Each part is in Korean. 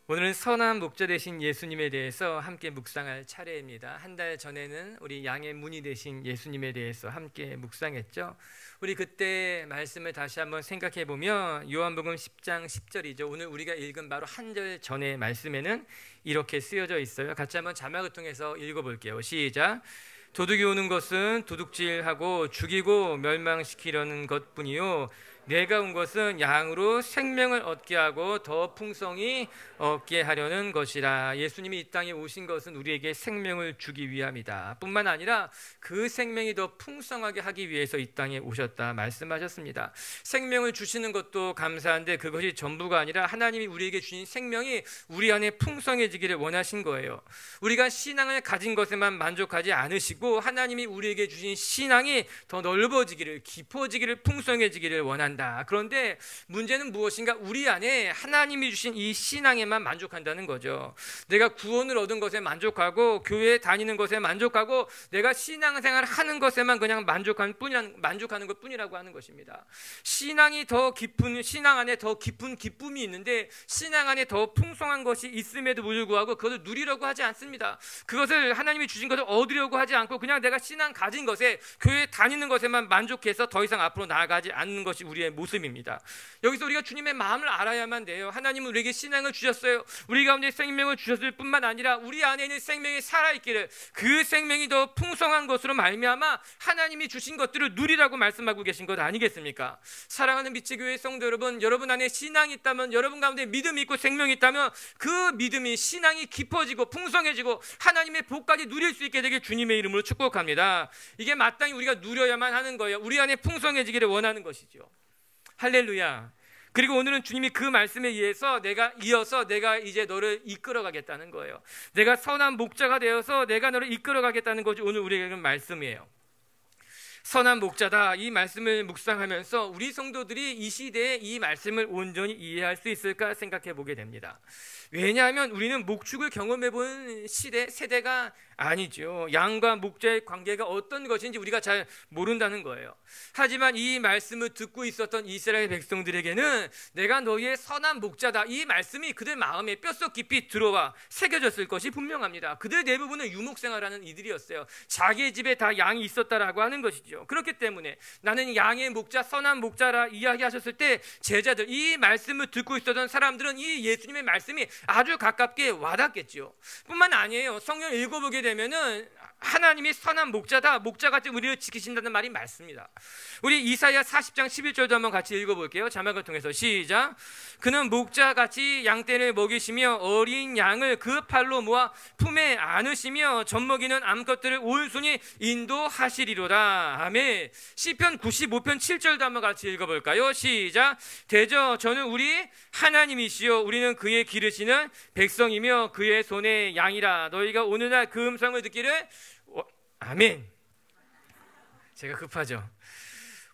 오늘은 선한 목자 되신 예수님에 대해서 함께 묵상할 차례입니다. 한 달 전에는 우리 양의 문이 되신 예수님에 대해서 함께 묵상했죠. 우리 그때 말씀을 다시 한번 생각해 보면 요한복음 10장 10절이죠. 오늘 우리가 읽은 바로 한 절 전의 말씀에는 이렇게 쓰여져 있어요. 같이 한번 자막을 통해서 읽어볼게요. 시작. 도둑이 오는 것은 도둑질하고 죽이고 멸망시키려는 것뿐이요 내가 온 것은 양으로 생명을 얻게 하고 더 풍성히 얻게 하려는 것이라. 예수님이 이 땅에 오신 것은 우리에게 생명을 주기 위함이다. 뿐만 아니라 그 생명이 더 풍성하게 하기 위해서 이 땅에 오셨다 말씀하셨습니다. 생명을 주시는 것도 감사한데 그것이 전부가 아니라 하나님이 우리에게 주신 생명이 우리 안에 풍성해지기를 원하신 거예요. 우리가 신앙을 가진 것에만 만족하지 않으시고 하나님이 우리에게 주신 신앙이 더 넓어지기를, 깊어지기를, 풍성해지기를 원한다. 그런데 문제는 무엇인가? 우리 안에 하나님이 주신 이 신앙에만 만족한다는 거죠. 내가 구원을 얻은 것에 만족하고 교회에 다니는 것에 만족하고 내가 신앙생활을 하는 것에만 그냥 만족하는 것 뿐이라고 하는 것입니다. 신앙 안에 더 깊은 기쁨이 있는데 신앙 안에 더 풍성한 것이 있음에도 불구하고 그것을 누리려고 하지 않습니다. 그것을 하나님이 주신 것을 얻으려고 하지 않고 그냥 내가 신앙 가진 것에, 교회에 다니는 것에만 만족해서 더 이상 앞으로 나아가지 않는 것이 우리의 모습입니다. 여기서 우리가 주님의 마음을 알아야만 돼요. 하나님은 우리에게 신앙을 주셨어요. 우리 가운데 생명을 주셨을 뿐만 아니라 우리 안에 있는 생명이 살아있기를, 그 생명이 더 풍성한 것으로 말미암아 하나님이 주신 것들을 누리라고 말씀하고 계신 것 아니겠습니까? 사랑하는 빛의교회 성도 여러분, 여러분 안에 신앙이 있다면, 여러분 가운데 믿음이 있고 생명이 있다면 그 믿음이, 신앙이 깊어지고 풍성해지고 하나님의 복까지 누릴 수 있게 되길 주님의 이름으로 축복합니다. 이게 마땅히 우리가 누려야만 하는 거예요. 우리 안에 풍성해지기를 원하는 것이죠. 할렐루야. 그리고 오늘은 주님이 그 말씀에 의해서 내가 이제 너를 이끌어가겠다는 거예요. 내가 선한 목자가 되어서 내가 너를 이끌어가겠다는 것이 오늘 우리에게 말씀이에요. 선한 목자다, 이 말씀을 묵상하면서 우리 성도들이 이 시대에 이 말씀을 온전히 이해할 수 있을까 생각해 보게 됩니다. 왜냐하면 우리는 목축을 경험해 본 세대가 아니죠. 양과 목자의 관계가 어떤 것인지 우리가 잘 모른다는 거예요. 하지만 이 말씀을 듣고 있었던 이스라엘 백성들에게는 내가 너희의 선한 목자다, 이 말씀이 그들 마음에 뼛속 깊이 들어와 새겨졌을 것이 분명합니다. 그들 대부분은 유목생활하는 이들이었어요. 자기의 집에 다 양이 있었다라고 하는 것이죠. 그렇기 때문에 나는 양의 목자, 선한 목자라 이야기하셨을 때 제자들, 이 말씀을 듣고 있었던 사람들은 이 예수님의 말씀이 아주 가깝게 와닿겠죠. 뿐만 아니에요. 성경을 읽어보게 되면은 하나님이 선한 목자다, 목자같이 우리를 지키신다는 말이 많습니다. 우리 이사야 40장 11절도 한번 같이 읽어볼게요. 자막을 통해서 시작. 그는 목자같이 양떼를 먹이시며 어린 양을 그 팔로 모아 품에 안으시며 젖먹이는 암컷들을 온순히 인도하시리로다. 아멘. 시편 95편 7절도 한번 같이 읽어볼까요? 시작. 대저 저는 우리 하나님이시요 우리는 그의 기르시는 백성이며 그의 손의 양이라. 너희가 오늘날 그 음성을 듣기를 아멘. 제가 급하죠.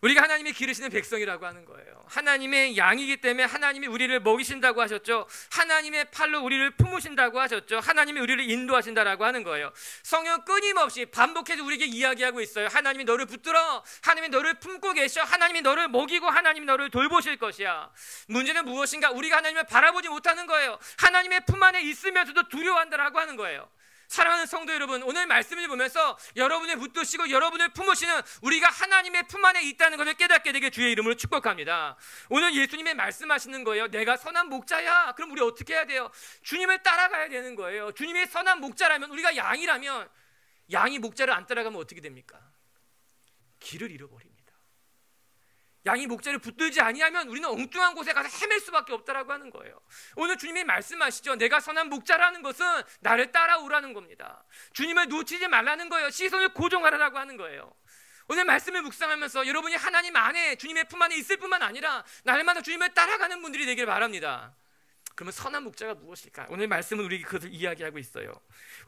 우리가 하나님이 기르시는 백성이라고 하는 거예요. 하나님의 양이기 때문에 하나님이 우리를 먹이신다고 하셨죠. 하나님의 팔로 우리를 품으신다고 하셨죠. 하나님이 우리를 인도하신다라고 하는 거예요. 성경 끊임없이 반복해서 우리에게 이야기하고 있어요. 하나님이 너를 붙들어, 하나님이 너를 품고 계셔, 하나님이 너를 먹이고 하나님이 너를 돌보실 것이야. 문제는 무엇인가? 우리가 하나님을 바라보지 못하는 거예요. 하나님의 품 안에 있으면서도 두려워한다라고 하는 거예요. 사랑하는 성도 여러분, 오늘 말씀을 보면서 여러분을 붙드시고 여러분을 품으시는 우리가 하나님의 품 안에 있다는 것을 깨닫게 되게 주의 이름으로 축복합니다. 오늘 예수님의 말씀하시는 거예요. 내가 선한 목자야. 그럼 우리 어떻게 해야 돼요? 주님을 따라가야 되는 거예요. 주님이 선한 목자라면, 우리가 양이라면, 양이 목자를 안 따라가면 어떻게 됩니까? 길을 잃어버립니다. 양이 목자를 붙들지 아니하면 우리는 엉뚱한 곳에 가서 헤맬 수밖에 없다라고 하는 거예요. 오늘 주님이 말씀하시죠. 내가 선한 목자라는 것은 나를 따라오라는 겁니다. 주님을 놓치지 말라는 거예요. 시선을 고정하라고 하는 거예요. 오늘 말씀을 묵상하면서 여러분이 하나님 안에, 주님의 품 안에 있을 뿐만 아니라 날마다 주님을 따라가는 분들이 되길 바랍니다. 그러면 선한 목자가 무엇일까? 오늘 말씀은 우리에게 그것을 이야기하고 있어요.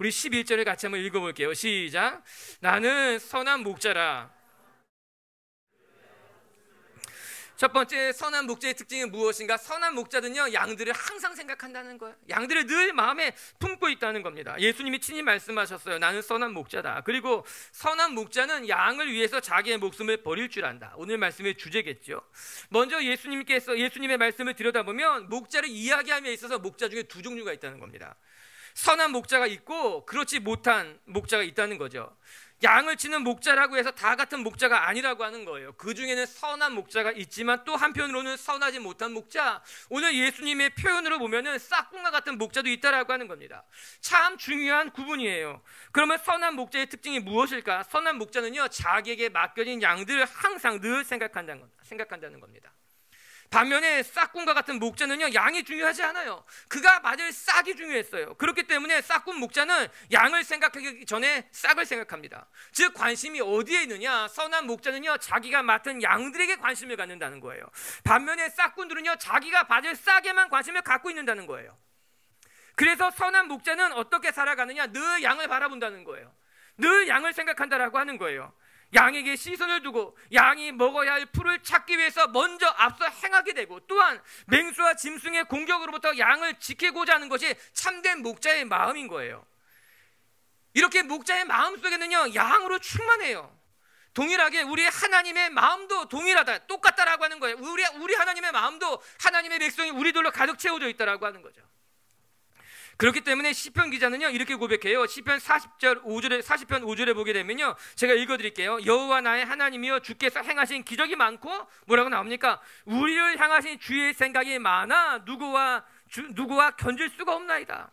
우리 11절을 같이 한번 읽어볼게요. 시작. 나는 선한 목자라. 첫 번째 선한 목자의 특징이 무엇인가? 선한 목자는요, 양들을 항상 생각한다는 거예요. 양들을 늘 마음에 품고 있다는 겁니다. 예수님이 친히 말씀하셨어요. 나는 선한 목자다. 그리고 선한 목자는 양을 위해서 자기의 목숨을 버릴 줄 안다. 오늘 말씀의 주제겠죠. 먼저 예수님의 말씀을 들여다보면 목자를 이야기함에 있어서 목자 중에 두 종류가 있다는 겁니다. 선한 목자가 있고 그렇지 못한 목자가 있다는 거죠. 양을 치는 목자라고 해서 다 같은 목자가 아니라고 하는 거예요. 그 중에는 선한 목자가 있지만 또 한편으로는 선하지 못한 목자, 오늘 예수님의 표현으로 보면은 싹군과 같은 목자도 있다라고 하는 겁니다. 참 중요한 구분이에요. 그러면 선한 목자의 특징이 무엇일까? 선한 목자는요, 자기에게 맡겨진 양들을 항상 늘 생각한다는 겁니다. 반면에 싹군과 같은 목자는요, 양이 중요하지 않아요. 그가 맞을 싹이 중요했어요. 그렇기 때문에 싹군 목자는 양을 생각하기 전에 싹을 생각합니다. 즉 관심이 어디에 있느냐? 선한 목자는요, 자기가 맡은 양들에게 관심을 갖는다는 거예요. 반면에 싹군들은요, 자기가 받을 싹에만 관심을 갖고 있는다는 거예요. 그래서 선한 목자는 어떻게 살아가느냐? 늘 양을 바라본다는 거예요. 늘 양을 생각한다라고 하는 거예요. 양에게 시선을 두고 양이 먹어야 할 풀을 찾기 위해서 먼저 앞서 행하게 되고, 또한 맹수와 짐승의 공격으로부터 양을 지키고자 하는 것이 참된 목자의 마음인 거예요. 이렇게 목자의 마음 속에는요, 양으로 충만해요. 동일하게 우리 하나님의 마음도 동일하다, 똑같다라고 하는 거예요. 우리 하나님의 마음도 하나님의 백성이 우리들로 가득 채워져 있다라고 하는 거죠. 그렇기 때문에 시편 기자는요, 이렇게 고백해요. 시편 40편 5절에 보게 되면요, 제가 읽어드릴게요. 여호와 나의 하나님이여, 주께서 행하신 기적이 많고, 뭐라고 나옵니까? 우리를 향하신 주의 생각이 많아 누구와 견줄 수가 없나이다.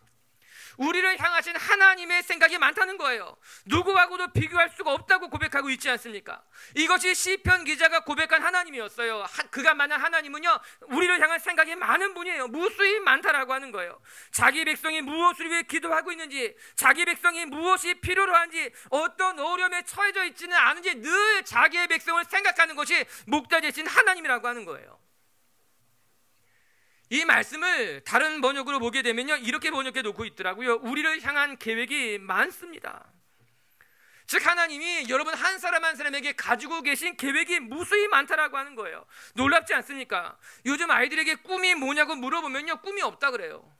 우리를 향하신 하나님의 생각이 많다는 거예요. 누구하고도 비교할 수가 없다고 고백하고 있지 않습니까? 이것이 시편 기자가 고백한 하나님이었어요. 그가 말한 하나님은요, 우리를 향한 생각이 많은 분이에요. 무수히 많다라고 하는 거예요. 자기 백성이 무엇을 위해 기도하고 있는지, 자기 백성이 무엇이 필요로 한지, 어떤 어려움에 처해져 있지는 않은지 늘 자기의 백성을 생각하는 것이 목자 되신 하나님이라고 하는 거예요. 이 말씀을 다른 번역으로 보게 되면요, 이렇게 번역해 놓고 있더라고요. 우리를 향한 계획이 많습니다. 즉 하나님이 여러분 한 사람 한 사람에게 가지고 계신 계획이 무수히 많다라고 하는 거예요. 놀랍지 않습니까? 요즘 아이들에게 꿈이 뭐냐고 물어보면요, 꿈이 없다 그래요.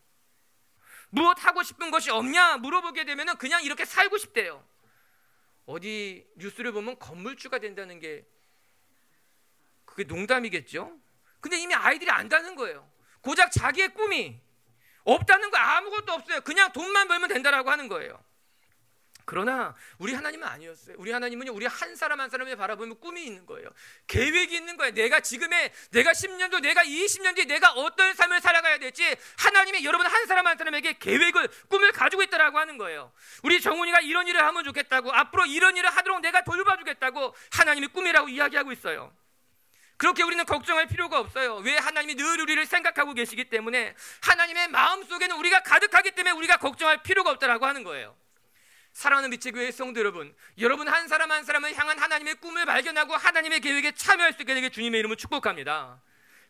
무엇 하고 싶은 것이 없냐 물어보게 되면은 그냥 이렇게 살고 싶대요. 어디 뉴스를 보면 건물주가 된다는 게, 그게 농담이겠죠? 근데 이미 아이들이 안다는 거예요. 고작 자기의 꿈이 없다는 거, 아무것도 없어요. 그냥 돈만 벌면 된다라고 하는 거예요. 그러나 우리 하나님은 아니었어요. 우리 하나님은요, 우리 한 사람 한 사람을 바라보면 꿈이 있는 거예요. 계획이 있는 거예요. 내가 10년 뒤, 내가 20년 뒤 내가 어떤 삶을 살아가야 될지 하나님이 여러분 한 사람 한 사람에게 계획을, 꿈을 가지고 있다라고 하는 거예요. 우리 정훈이가 이런 일을 하면 좋겠다고, 앞으로 이런 일을 하도록 내가 돌봐주겠다고 하나님이 꿈이라고 이야기하고 있어요. 그렇게 우리는 걱정할 필요가 없어요. 왜? 하나님이 늘 우리를 생각하고 계시기 때문에, 하나님의 마음속에는 우리가 가득하기 때문에 우리가 걱정할 필요가 없다라고 하는 거예요. 사랑하는 빛의 교회 성도 여러분 한 사람 한 사람을 향한 하나님의 꿈을 발견하고 하나님의 계획에 참여할 수 있게 되게 주님의 이름으로 축복합니다.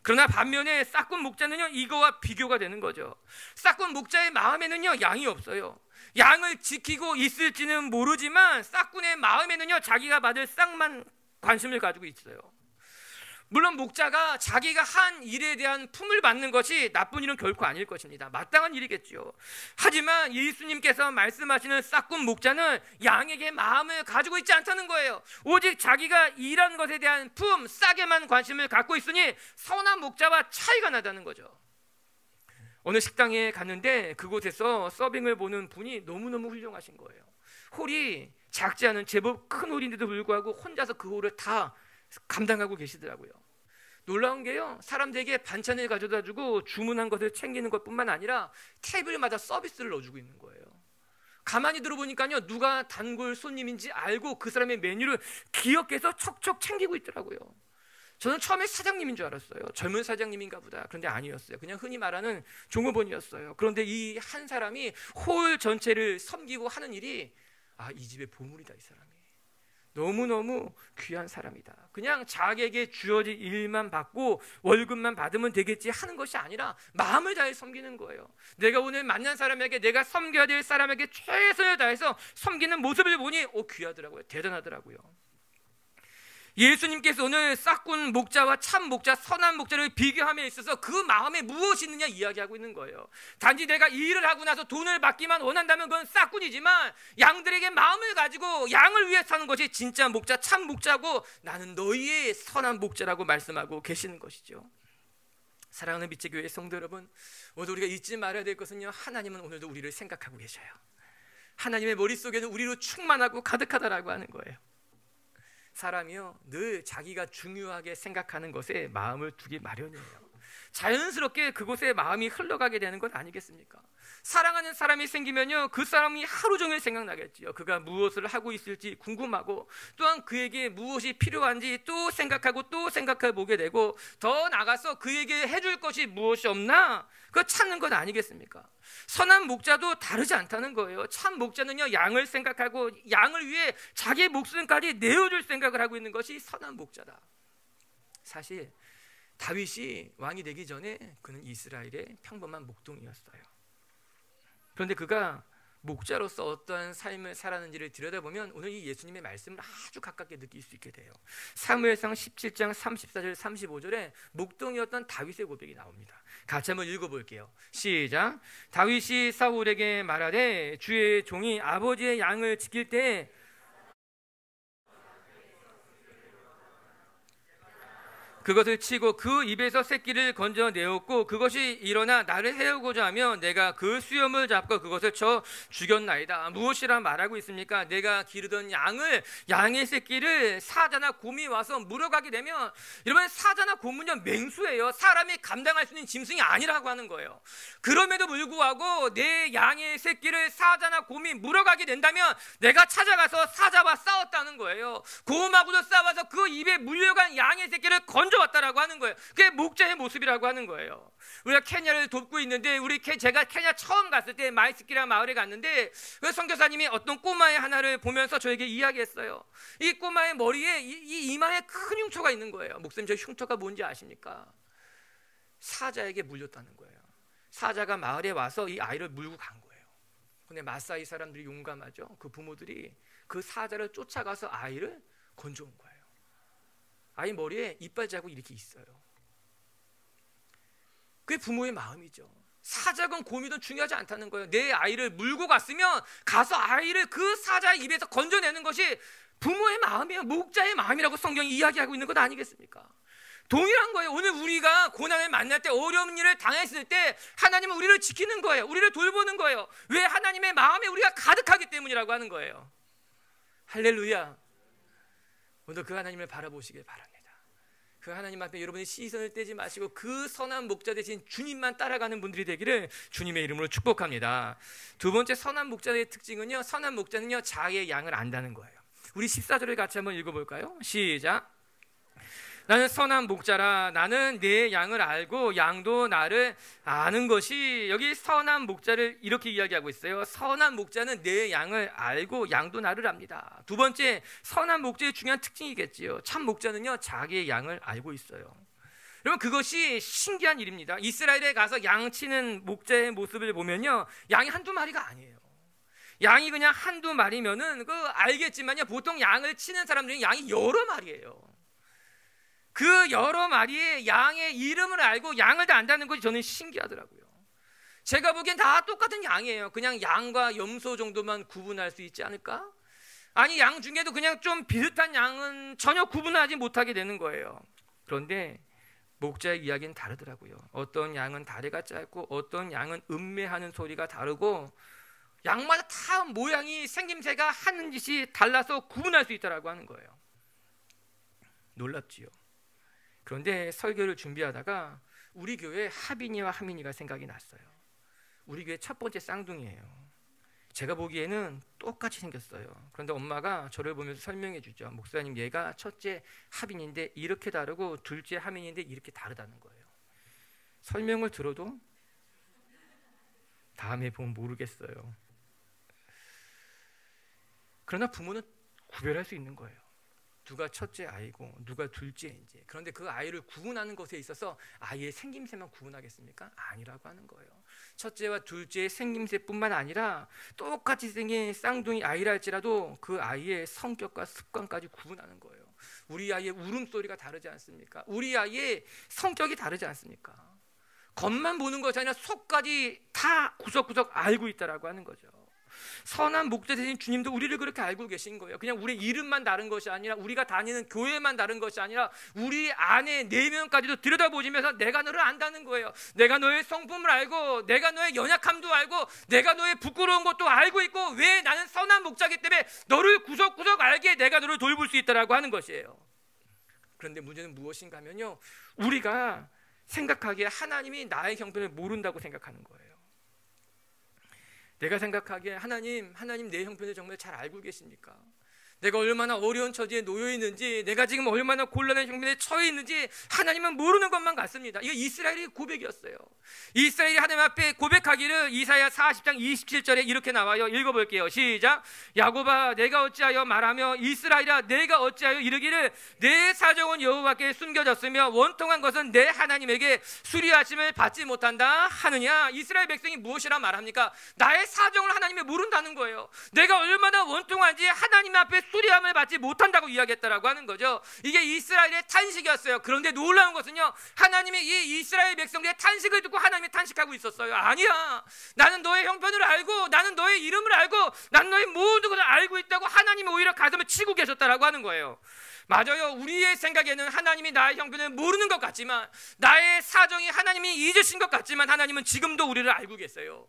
그러나 반면에 싹군 목자는요, 이거와 비교가 되는 거죠. 싹군 목자의 마음에는요, 양이 없어요. 양을 지키고 있을지는 모르지만 싹군의 마음에는요, 자기가 받을 싹만 관심을 가지고 있어요. 물론 목자가 자기가 한 일에 대한 품을 받는 것이 나쁜 일은 결코 아닐 것입니다. 마땅한 일이겠죠. 하지만 예수님께서 말씀하시는 싹군 목자는 양에게 마음을 가지고 있지 않다는 거예요. 오직 자기가 일한 것에 대한 품, 싹에만 관심을 갖고 있으니 선한 목자와 차이가 나다는 거죠. 어느 식당에 갔는데 그곳에서 서빙을 보는 분이 너무너무 훌륭하신 거예요. 홀이 작지 않은 제법 큰 홀인데도 불구하고 혼자서 그 홀을 다 감당하고 계시더라고요. 놀라운 게요, 사람들에게 반찬을 가져다 주고 주문한 것을 챙기는 것뿐만 아니라 테이블마다 서비스를 넣어주고 있는 거예요. 가만히 들어보니까요, 누가 단골 손님인지 알고 그 사람의 메뉴를 기억해서 척척 챙기고 있더라고요. 저는 처음에 사장님인 줄 알았어요. 젊은 사장님인가 보다. 그런데 아니었어요. 그냥 흔히 말하는 종업원이었어요. 그런데 이 한 사람이 홀 전체를 섬기고 하는 일이, 이 집의 보물이다, 이 사람이. 너무너무 귀한 사람이다. 그냥 자기에게 주어진 일만 받고 월급만 받으면 되겠지 하는 것이 아니라 마음을 다해 섬기는 거예요. 내가 오늘 만난 사람에게, 내가 섬겨야 될 사람에게 최선을 다해서 섬기는 모습을 보니 귀하더라고요. 대단하더라고요. 예수님께서 오늘 싹군 목자와 참 목자, 선한 목자를 비교함에 있어서 그 마음에 무엇이 있느냐 이야기하고 있는 거예요. 단지 내가 일을 하고 나서 돈을 받기만 원한다면 그건 싹군이지만 양들에게 마음을 가지고 양을 위해 사는 것이 진짜 목자, 참 목자고 나는 너희의 선한 목자라고 말씀하고 계시는 것이죠. 사랑하는 빛의 교회 성도 여러분, 오늘 우리가 잊지 말아야 될 것은요, 하나님은 오늘도 우리를 생각하고 계셔요. 하나님의 머릿속에는 우리로 충만하고 가득하다라고 하는 거예요. 사람이요 늘 자기가 중요하게 생각하는 것에 마음을 두기 마련이에요. 자연스럽게 그곳에 마음이 흘러가게 되는 것 아니겠습니까? 사랑하는 사람이 생기면요 그 사람이 하루 종일 생각나겠지요. 그가 무엇을 하고 있을지 궁금하고 또한 그에게 무엇이 필요한지 또 생각하고 또 생각해 보게 되고 더 나가서 그에게 해줄 것이 무엇이 없나 그거 찾는 것 아니겠습니까? 선한 목자도 다르지 않다는 거예요. 참 목자는요 양을 생각하고 양을 위해 자기의 목숨까지 내어줄 생각을 하고 있는 것이 선한 목자다. 사실 다윗이 왕이 되기 전에 그는 이스라엘의 평범한 목동이었어요. 그런데 그가 목자로서 어떠한 삶을 살았는지를 들여다보면 오늘 이 예수님의 말씀을 아주 가깝게 느낄 수 있게 돼요. 사무엘상 17장 34절 35절에 목동이었던 다윗의 고백이 나옵니다. 같이 한번 읽어볼게요. 시작. 다윗이 사울에게 말하되 주의 종이 아버지의 양을 지킬 때에 그것을 치고 그 입에서 새끼를 건져내었고 그것이 일어나 나를 해오고자 하면 내가 그 수염을 잡고 그것을 쳐 죽였나이다. 무엇이라 말하고 있습니까? 내가 기르던 양의 새끼를 사자나 곰이 와서 물어가게 되면 여러분 사자나 곰은요 맹수예요. 사람이 감당할 수 있는 짐승이 아니라고 하는 거예요. 그럼에도 불구하고 내 양의 새끼를 사자나 곰이 물어가게 된다면 내가 찾아가서 사자와 싸웠다는 거예요. 곰하고도 싸워서 그 입에 물려간 양의 새끼를 왔다라고 하는 거예요. 그게 목자의 모습이라고 하는 거예요. 우리가 케냐를 돕고 있는데 제가 케냐 처음 갔을 때 마이스키라 마을에 갔는데 그 선교사님이 어떤 꼬마의 하나를 보면서 저에게 이야기했어요. 이 꼬마의 머리에 이 이마에 큰 흉터가 있는 거예요. 목사님 저 흉터가 뭔지 아십니까? 사자에게 물렸다는 거예요. 사자가 마을에 와서 이 아이를 물고 간 거예요. 근데 마사이 사람들이 용감하죠. 그 부모들이 그 사자를 쫓아가서 아이를 건져온 거예요. 아이 머리에 이빨 자국이 이렇게 있어요. 그게 부모의 마음이죠. 사자건 곰이든 중요하지 않다는 거예요. 내 아이를 물고 갔으면 가서 아이를 그 사자의 입에서 건져내는 것이 부모의 마음이에요. 목자의 마음이라고 성경이 이야기하고 있는 것 아니겠습니까? 동일한 거예요. 오늘 우리가 고난을 만날 때 어려운 일을 당했을 때 하나님은 우리를 지키는 거예요. 우리를 돌보는 거예요. 왜? 하나님의 마음에 우리가 가득하기 때문이라고 하는 거예요. 할렐루야. 오늘 그 하나님을 바라보시길 바랍니다. 그 하나님 앞에 여러분이 시선을 떼지 마시고 그 선한 목자 대신 주님만 따라가는 분들이 되기를 주님의 이름으로 축복합니다. 두 번째 선한 목자의 특징은요, 선한 목자는요 자기의 양을 안다는 거예요. 우리 14절을 같이 한번 읽어볼까요? 시작. 나는 선한 목자라. 나는 내 양을 알고 양도 나를 아는 것이. 여기 선한 목자를 이렇게 이야기하고 있어요. 선한 목자는 내 양을 알고 양도 나를 압니다. 두 번째, 선한 목자의 중요한 특징이겠지요. 참 목자는요 자기의 양을 알고 있어요. 여러분 그것이 신기한 일입니다. 이스라엘에 가서 양 치는 목자의 모습을 보면요 양이 한두 마리가 아니에요. 양이 그냥 한두 마리면은 알겠지만요 보통 양을 치는 사람들은 양이 여러 마리예요. 그 여러 마리의 양의 이름을 알고 양을 다 안다는 것이 저는 신기하더라고요. 제가 보기엔 다 똑같은 양이에요. 그냥 양과 염소 정도만 구분할 수 있지 않을까? 아니 양 중에도 그냥 좀 비슷한 양은 전혀 구분하지 못하게 되는 거예요. 그런데 목자의 이야기는 다르더라고요. 어떤 양은 다리가 짧고 어떤 양은 음매하는 소리가 다르고 양마다 다 모양이 생김새가 하는 짓이 달라서 구분할 수 있다고 하는 거예요. 놀랍지요. 그런데 설교를 준비하다가 우리 교회 하빈이와 하민이가 생각이 났어요. 우리 교회 첫 번째 쌍둥이에요. 제가 보기에는 똑같이 생겼어요. 그런데 엄마가 저를 보면서 설명해 주죠. 목사님 얘가 첫째 하빈인데 이렇게 다르고 둘째 하민인데 이렇게 다르다는 거예요. 설명을 들어도 다음에 보면 모르겠어요. 그러나 부모는 구별할 수 있는 거예요. 누가 첫째 아이고 누가 둘째인지. 그런데 그 아이를 구분하는 것에 있어서 아이의 생김새만 구분하겠습니까? 아니라고 하는 거예요. 첫째와 둘째의 생김새뿐만 아니라 똑같이 생긴 쌍둥이 아이라 할지라도 그 아이의 성격과 습관까지 구분하는 거예요. 우리 아이의 울음소리가 다르지 않습니까? 우리 아이의 성격이 다르지 않습니까? 겉만 보는 것이 아니라 속까지 다 구석구석 알고 있다라고 하는 거죠. 선한 목자 되신 주님도 우리를 그렇게 알고 계신 거예요. 그냥 우리 이름만 다른 것이 아니라, 우리가 다니는 교회만 다른 것이 아니라 우리 안에 내면까지도 들여다보시면서 내가 너를 안다는 거예요. 내가 너의 성품을 알고, 내가 너의 연약함도 알고, 내가 너의 부끄러운 것도 알고 있고, 왜 나는 선한 목자이기 때문에 너를 구석구석 알게 내가 너를 돌볼 수 있다라고 하는 것이에요. 그런데 문제는 무엇인가 하면요, 우리가 생각하기에 하나님이 나의 형편을 모른다고 생각하는 거예요. 내가 생각하기에 하나님 내 형편을 정말 잘 알고 계십니까? 내가 얼마나 어려운 처지에 놓여 있는지, 내가 지금 얼마나 곤란한 형편에 처해 있는지 하나님은 모르는 것만 같습니다. 이거 이스라엘의 고백이었어요. 이스라엘이 하나님 앞에 고백하기를 이사야 40장 27절에 이렇게 나와요. 읽어볼게요. 시작. 야곱아 내가 어찌하여 말하며 이스라엘아 내가 어찌하여 이르기를 내 사정은 여호와께 숨겨졌으며 원통한 것은 내 하나님에게 수리하심을 받지 못한다 하느냐. 이스라엘 백성이 무엇이라 말합니까? 나의 사정을 하나님이 모른다는 거예요. 내가 얼마나 원통한지 하나님 앞에 수리함을 받지 못한다고 이야기했다라고 하는 거죠. 이게 이스라엘의 탄식이었어요. 그런데 놀라운 것은요, 하나님이 이 이스라엘 백성들의 탄식을 듣고 하나님이 탄식하고 있었어요. 아니야, 나는 너의 형편을 알고, 나는 너의 이름을 알고, 나는 너의 모든 것을 알고 있다고 하나님이 오히려 가슴을 치고 계셨다라고 하는 거예요. 맞아요. 우리의 생각에는 하나님이 나의 형편을 모르는 것 같지만, 나의 사정이 하나님이 잊으신 것 같지만, 하나님은 지금도 우리를 알고 계세요.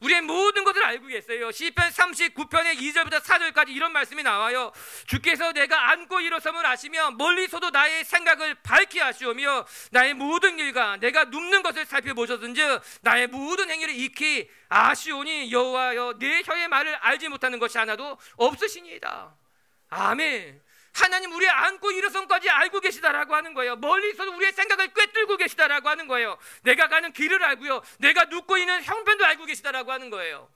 우리의 모든 것을 알고 계세요. 시편 39편의 2절부터 4절까지 이런 말씀이 나와요. 주께서 내가 앉고 일어섬을 아시며 멀리서도 나의 생각을 밝히 아시오며 나의 모든 일과 내가 눕는 것을 살펴보셨은즉 나의 모든 행위를 익히 아시오니 여호와여 내 혀의 말을 알지 못하는 것이 하나도 없으시니이다. 아멘. 하나님 우리의 앉고 일어섬까지 알고 계시다라고 하는 거예요. 멀리서도 우리의 생각을 꿰뚫고 계시다라고 하는 거예요. 내가 가는 길을 알고요, 내가 눕고 있는 형편도 알고 계시다라고 하는 거예요.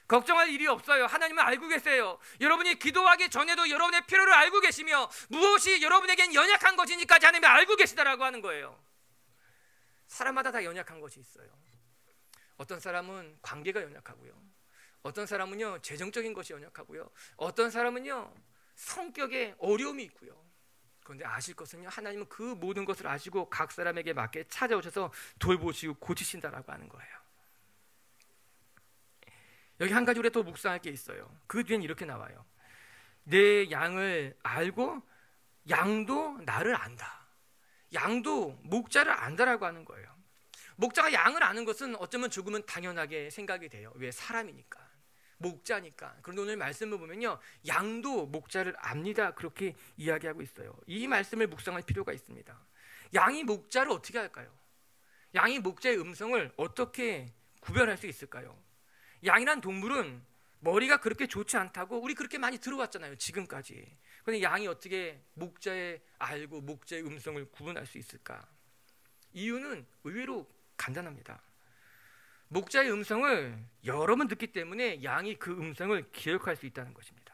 걱정할 일이 없어요. 하나님은 알고 계세요. 여러분이 기도하기 전에도 여러분의 필요를 알고 계시며 무엇이 여러분에겐 연약한 것인지까지 하나님이 알고 계시다라고 하는 거예요. 사람마다 다 연약한 것이 있어요. 어떤 사람은 관계가 연약하고요, 어떤 사람은요 재정적인 것이 연약하고요, 어떤 사람은요 성격에 어려움이 있고요. 그런데 아실 것은요, 하나님은 그 모든 것을 아시고 각 사람에게 맞게 찾아오셔서 돌보시고 고치신다라고 하는 거예요. 여기 한 가지 우리가 더 묵상할 게 있어요. 그 뒤엔 이렇게 나와요. 내 양을 알고 양도 나를 안다. 양도 목자를 안다라고 하는 거예요. 목자가 양을 아는 것은 어쩌면 조금은 당연하게 생각이 돼요. 왜? 사람이니까, 목자니까. 그런데 오늘 말씀을 보면요, 양도 목자를 압니다, 그렇게 이야기하고 있어요. 이 말씀을 묵상할 필요가 있습니다. 양이 목자를 어떻게 할까요? 양이 목자의 음성을 어떻게 구별할 수 있을까요? 양이란 동물은 머리가 그렇게 좋지 않다고 우리 그렇게 많이 들어왔잖아요, 지금까지. 그런데 양이 어떻게 목자의 알고 목자의 음성을 구분할 수 있을까? 이유는 의외로 간단합니다. 목자의 음성을 여러 번 듣기 때문에 양이 그 음성을 기억할 수 있다는 것입니다.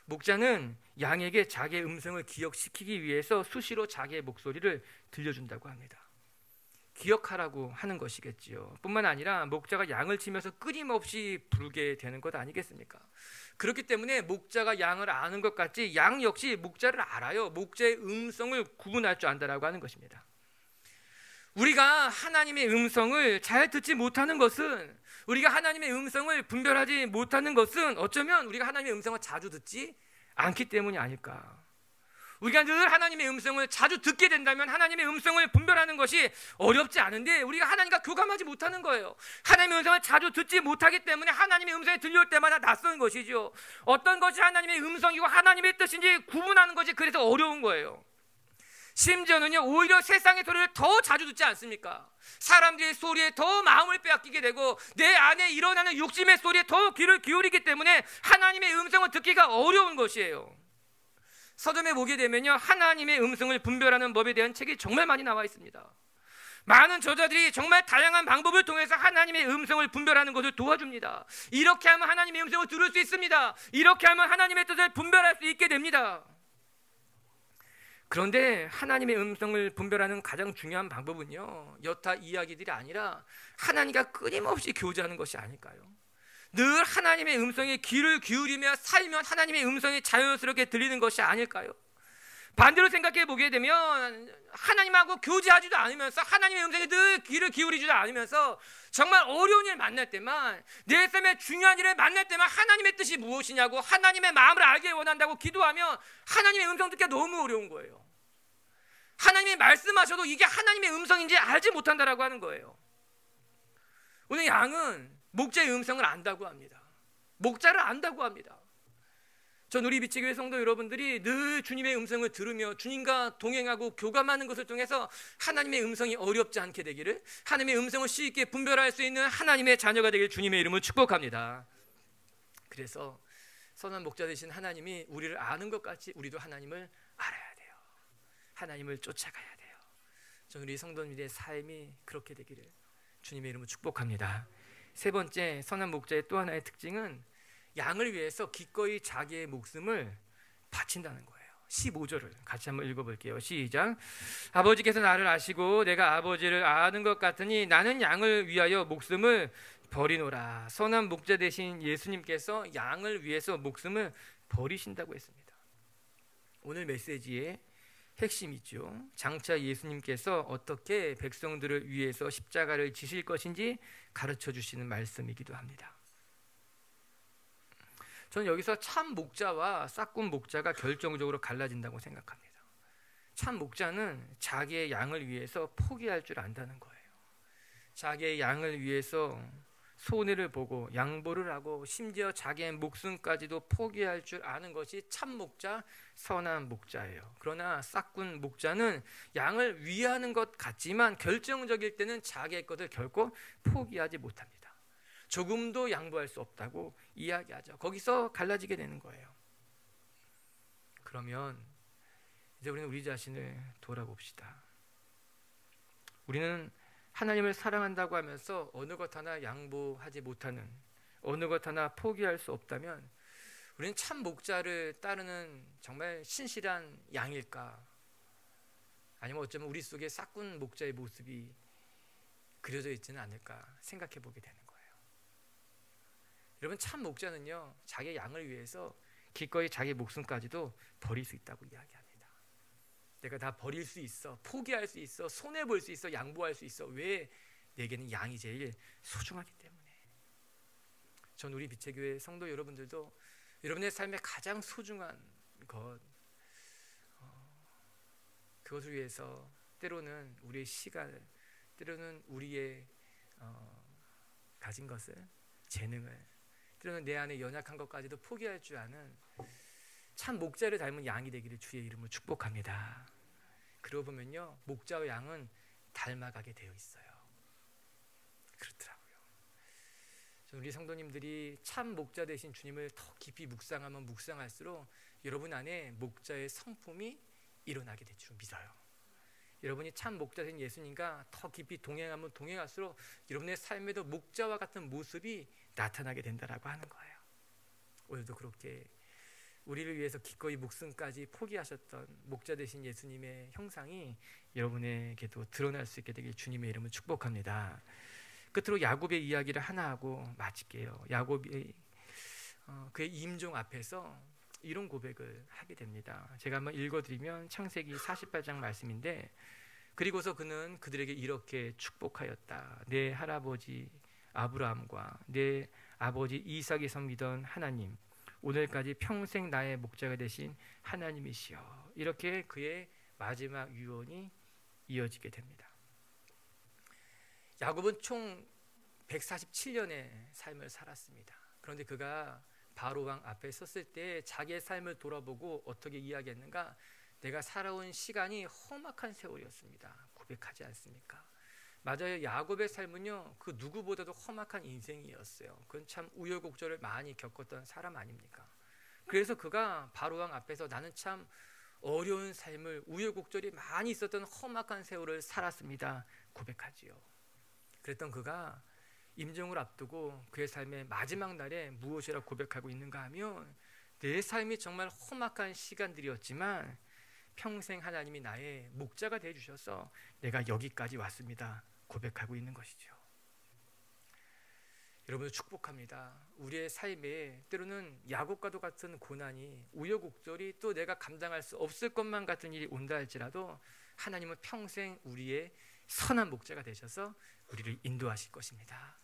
목자는 양에게 자기의 음성을 기억시키기 위해서 수시로 자기의 목소리를 들려준다고 합니다. 기억하라고 하는 것이겠지요. 뿐만 아니라 목자가 양을 치면서 끊임없이 부르게 되는 것 아니겠습니까? 그렇기 때문에 목자가 양을 아는 것 같이 양 역시 목자를 알아요. 목자의 음성을 구분할 줄 안다라고 하는 것입니다. 우리가 하나님의 음성을 잘 듣지 못하는 것은, 우리가 하나님의 음성을 분별하지 못하는 것은 어쩌면 우리가 하나님의 음성을 자주 듣지 않기 때문이 아닐까. 우리가 늘 하나님의 음성을 자주 듣게 된다면 하나님의 음성을 분별하는 것이 어렵지 않은데, 우리가 하나님과 교감하지 못하는 거예요. 하나님의 음성을 자주 듣지 못하기 때문에 하나님의 음성이 들려올 때마다 낯선 것이죠. 어떤 것이 하나님의 음성이고 하나님의 뜻인지 구분하는 것이 그래서 어려운 거예요. 심지어는요, 오히려 세상의 소리를 더 자주 듣지 않습니까? 사람들의 소리에 더 마음을 빼앗기게 되고 내 안에 일어나는 욕심의 소리에 더 귀를 기울이기 때문에 하나님의 음성을 듣기가 어려운 것이에요. 서점에 보게 되면요, 하나님의 음성을 분별하는 법에 대한 책이 정말 많이 나와 있습니다. 많은 저자들이 정말 다양한 방법을 통해서 하나님의 음성을 분별하는 것을 도와줍니다. 이렇게 하면 하나님의 음성을 들을 수 있습니다. 이렇게 하면 하나님의 뜻을 분별할 수 있게 됩니다. 그런데 하나님의 음성을 분별하는 가장 중요한 방법은요, 여타 이야기들이 아니라 하나님과 끊임없이 교제하는 것이 아닐까요? 늘 하나님의 음성에 귀를 기울이며 살면 하나님의 음성이 자연스럽게 들리는 것이 아닐까요? 반대로 생각해 보게 되면 하나님하고 교제하지도 않으면서 하나님의 음성에 늘 귀를 기울이지도 않으면서 정말 어려운 일 만날 때만, 내 삶에 중요한 일을 만날 때만 하나님의 뜻이 무엇이냐고, 하나님의 마음을 알기 원한다고 기도하면 하나님의 음성 듣기가 너무 어려운 거예요. 하나님이 말씀하셔도 이게 하나님의 음성인지 알지 못한다라고 하는 거예요. 오늘 양은 목자의 음성을 안다고 합니다. 목자를 안다고 합니다. 전 우리 비치교회 성도 여러분들이 늘 주님의 음성을 들으며 주님과 동행하고 교감하는 것을 통해서 하나님의 음성이 어렵지 않게 되기를, 하나님의 음성을 쉽게 분별할 수 있는 하나님의 자녀가 되길 주님의 이름으로 축복합니다. 그래서 선한 목자 되신 하나님이 우리를 아는 것 같이 우리도 하나님을 알아야 돼요. 하나님을 쫓아가야 돼요. 전 우리 성도님들의 삶이 그렇게 되기를 주님의 이름으로 축복합니다. 세 번째, 선한 목자의 또 하나의 특징은 양을 위해서 기꺼이 자기의 목숨을 바친다는 거예요. 15절을 같이 한번 읽어볼게요. 시작. 아버지께서 나를 아시고 내가 아버지를 아는 것 같으니 나는 양을 위하여 목숨을 버리노라. 선한 목자 되신 예수님께서 양을 위해서 목숨을 버리신다고 했습니다. 오늘 메시지의 핵심이죠. 장차 예수님께서 어떻게 백성들을 위해서 십자가를 지실 것인지 가르쳐 주시는 말씀이기도 합니다. 저는 여기서 참 목자와 싹군 목자가 결정적으로 갈라진다고 생각합니다. 참 목자는 자기의 양을 위해서 포기할 줄 안다는 거예요. 자기의 양을 위해서 손해를 보고 양보를 하고 심지어 자기의 목숨까지도 포기할 줄 아는 것이 참 목자, 선한 목자예요. 그러나 싹군 목자는 양을 위하는 것 같지만 결정적일 때는 자기의 것을 결코 포기하지 못합니다. 조금도 양보할 수 없다고 이야기하죠. 거기서 갈라지게 되는 거예요. 그러면 이제 우리는 우리 자신을 돌아봅시다. 우리는 하나님을 사랑한다고 하면서 어느 것 하나 양보하지 못하는, 어느 것 하나 포기할 수 없다면 우리는 참 목자를 따르는 정말 신실한 양일까? 아니면 어쩌면 우리 속에 싹군 목자의 모습이 그려져 있지는 않을까 생각해 보게 되는 거예요. 여러분, 참 목자는요, 자기의 양을 위해서 기꺼이 자기 목숨까지도 버릴 수 있다고 이야기합니다. 내가 다 버릴 수 있어, 포기할 수 있어, 손해볼 수 있어, 양보할 수 있어. 왜? 내게는 양이 제일 소중하기 때문에. 전 우리 빛의교회 성도 여러분들도 여러분의 삶의 가장 소중한 것, 그것을 위해서 때로는 우리의 시간을, 때로는 우리의 가진 것을, 재능을, 때로는 내 안에 연약한 것까지도 포기할 줄 아는 참 목자를 닮은 양이 되기를 주의 이름으로 축복합니다. 그러고 보면요, 목자와 양은 닮아가게 되어 있어요. 그렇더라고요. 우리 성도님들이 참 목자 되신 주님을 더 깊이 묵상하면 묵상할수록 여러분 안에 목자의 성품이 일어나게 될 줄 믿어요. 여러분이 참 목자 된 예수님과 더 깊이 동행하면 동행할수록 여러분의 삶에도 목자와 같은 모습이 나타나게 된다라고 하는 거예요. 오늘도 그렇게 우리를 위해서 기꺼이 목숨까지 포기하셨던 목자 되신 예수님의 형상이 여러분에게도 드러날 수 있게 되길 주님의 이름을 축복합니다. 끝으로 야곱의 이야기를 하나 하고 마칠게요. 야곱이 그의 임종 앞에서 이런 고백을 하게 됩니다. 제가 한번 읽어드리면 창세기 48장 말씀인데, 그리고서 그는 그들에게 이렇게 축복하였다. 내 할아버지 아브라함과 내 아버지 이삭이 섬기던 하나님, 오늘까지 평생 나의 목자가 되신 하나님이시여. 이렇게 그의 마지막 유언이 이어지게 됩니다. 야곱은 총 147년의 삶을 살았습니다. 그런데 그가 바로 왕 앞에 섰을 때 자기의 삶을 돌아보고 어떻게 이야기했는가? 내가 살아온 시간이 험악한 세월이었습니다. 고백하지 않습니까? 맞아요. 야곱의 삶은요, 그 누구보다도 험악한 인생이었어요. 그건 참 우여곡절을 많이 겪었던 사람 아닙니까? 그래서 그가 바로 왕 앞에서 나는 참 어려운 삶을, 우여곡절이 많이 있었던 험악한 세월을 살았습니다. 고백하지요. 그랬던 그가 임종을 앞두고 그의 삶의 마지막 날에 무엇이라 고백하고 있는가 하면, 내 삶이 정말 험악한 시간들이었지만 평생 하나님이 나의 목자가 되어주셔서 내가 여기까지 왔습니다. 고백하고 있는 것이죠. 여러분을 축복합니다. 우리의 삶에 때로는 야곱과도 같은 고난이, 우여곡절이, 또 내가 감당할 수 없을 것만 같은 일이 온다 할지라도 하나님은 평생 우리의 선한 목자가 되셔서 우리를 인도하실 것입니다.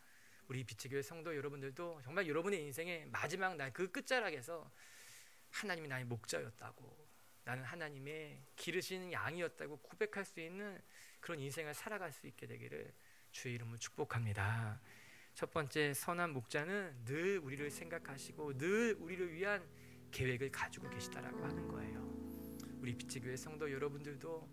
우리 빛의 교회 성도 여러분들도 정말 여러분의 인생의 마지막 날 그 끝자락에서 하나님이 나의 목자였다고, 나는 하나님의 기르시는 양이었다고 고백할 수 있는 그런 인생을 살아갈 수 있게 되기를 주의 이름으로 축복합니다. 첫 번째, 선한 목자는 늘 우리를 생각하시고 늘 우리를 위한 계획을 가지고 계시다라고 하는 거예요. 우리 빛의 교회 성도 여러분들도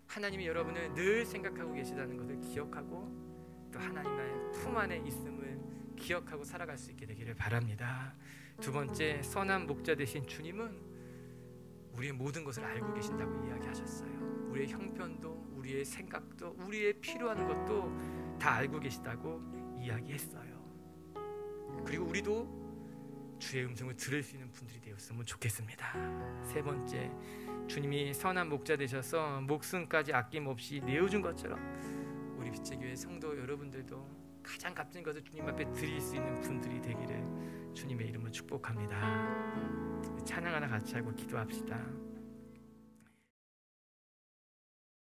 하나님이 여러분을 늘 생각하고 계시다는 것을 기억하고 또 하나님의 품 안에 있음을 기억하고 살아갈 수 있게 되기를 바랍니다. 두 번째, 선한 목자 되신 주님은 우리의 모든 것을 알고 계신다고 이야기하셨어요. 우리의 형편도, 우리의 생각도, 우리의 필요한 것도 다 알고 계시다고 이야기했어요. 그리고 우리도 주의 음성을 들을 수 있는 분들이 되었으면 좋겠습니다. 세 번째, 주님이 선한 목자 되셔서 목숨까지 아낌없이 내어준 것처럼 우리 빛의 교회 성도 여러분들도 가장 값진 것을 주님 앞에 드릴 수 있는 분들이 되기를 주님의 이름으로 축복합니다. 찬양 하나 같이 하고 기도합시다.